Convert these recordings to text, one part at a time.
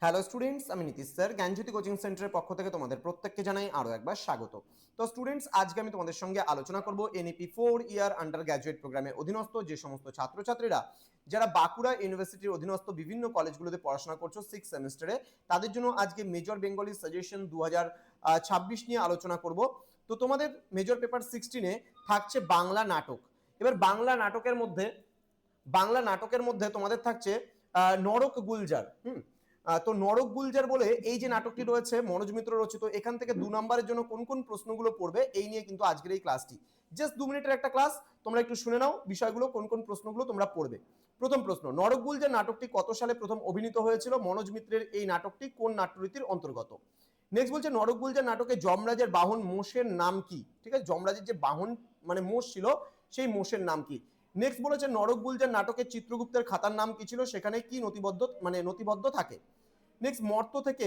Hello students, আমি Nitish sir জ্ঞানজ্যোতি coaching সেন্টারের পক্ষ থেকে তোমাদের প্রত্যেককে জানাই আরও একবার স্বাগত। তো স্টুডেন্টস, আজকে আমি তোমাদের সঙ্গে আলোচনা করব এনইপি 4 ইয়ার আন্ডার গ্র্যাজুয়েট প্রোগ্রামের অধীনস্থ যে সমস্ত ছাত্রছাত্রীরা যারা বাঁকুড়া ইউনিভার্সিটির অধীনস্থ বিভিন্ন কলেজগুলোতে পড়াশোনা করছো 6 সেমিস্টারে, তাদের জন্য আজকে মেজর বেঙ্গলি সাজেশন 2026 নিয়ে আলোচনা করব। তো তোমাদের মেজর পেপার 16-এ থাকছে বাংলা নাটক। এবার বাংলা নাটকের মধ্যে তোমাদের থাকছে নরক গুলজার। তো নরক গুলজার বলে এই যে নাটকটি রয়েছে মনোজ মিত্র রচিত, এখান থেকে 2 নম্বরের জন্য কোন কোন প্রশ্নগুলো পড়বে এই নিয়ে কিন্তু আজকের এই ক্লাসটি। জাস্ট 2 মিনিটের একটা ক্লাস, তোমরা একটু শুনে নাও বিষয়গুলো, কোন কোন প্রশ্নগুলো তোমরা পড়বে। প্রথম প্রশ্ন, নরক গুলজার নাটকটি কত সালে প্রথম অভিনীত হয়েছিল? মনোজ মিত্রের এই নাটকটি কোন নাট্যরীতির অন্তর্গত? নেক্সট বলছে নরক গুলজার নাটকে যমরাজের বাহন মোষের নাম কি? ঠিক আছে, যমরাজের যে বাহন মানে মোষ ছিল সেই মোষের নাম কি? নেক্সট বলেছে নরক গুলজার নাটকে চিত্রগুপ্তের খাতার নাম কি ছিল? সেখানে কি নথিবদ্ধ থাকে? নেক্সট, মর্ত থেকে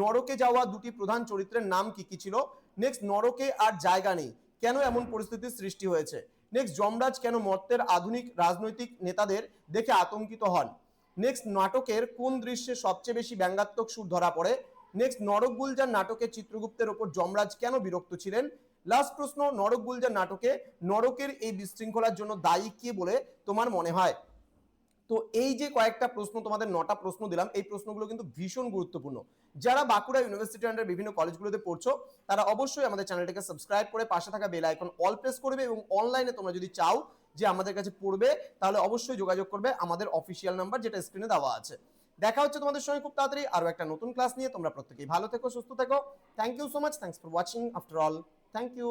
নরকে যাওয়া দুটি প্রধান চরিত্রের নাম কি কি ছিল? নেক্সট, নরকে আর জায়গা নেই, কেন এমন পরিস্থিতির সৃষ্টি হয়েছে? নেক্সট, যমরাজ কেন মর্তের আধুনিক রাজনৈতিক নেতাদের দেখে আতঙ্কিত হন? নেক্সট, নাটকের কোন দৃশ্যে সবচেয়ে বেশি ব্যঙ্গাত্মক সুর ধরা পড়ে? নেক্সট, নরক গুলজার নাটকে চিত্রগুপ্তের ওপর যমরাজ কেন বিরক্ত ছিলেন? লাস্ট প্রশ্ন, নরক গুলজার নাটকে নরকের এই বিশৃঙ্খলার জন্য দায়ী কে বলে তোমার মনে হয়? তো এই যে কয়েকটা প্রশ্ন, তোমাদের 9টা প্রশ্ন দিলাম, এই প্রশ্নগুলো কিন্তু ভীষণ গুরুত্বপূর্ণ। যারা বাঁকুড়া ইউনিভার্সিটি আন্ডার বিভিন্ন কলেজগুলোতে পড়ছো তারা অবশ্যই আমাদের চ্যানেলটাকে সাবস্ক্রাইব করে পাশে থাকা বেল আইকন অল প্রেস করবে, এবং অনলাইনে তোমরা যদি চাও যে আমাদের কাছে পড়বে তাহলে অবশ্যই যোগাযোগ করবে আমাদের অফিসিয়াল নাম্বার যেটা স্ক্রিনে দেওয়া আছে। দেখা হচ্ছে তোমাদের সঙ্গে খুব তাড়াতাড়ি আরো একটা নতুন ক্লাস নিয়ে। তোমরা প্রত্যেকেই ভালো থেকো, সুস্থ থেকো। Thank you so much, thanks for watching after all. Thank you.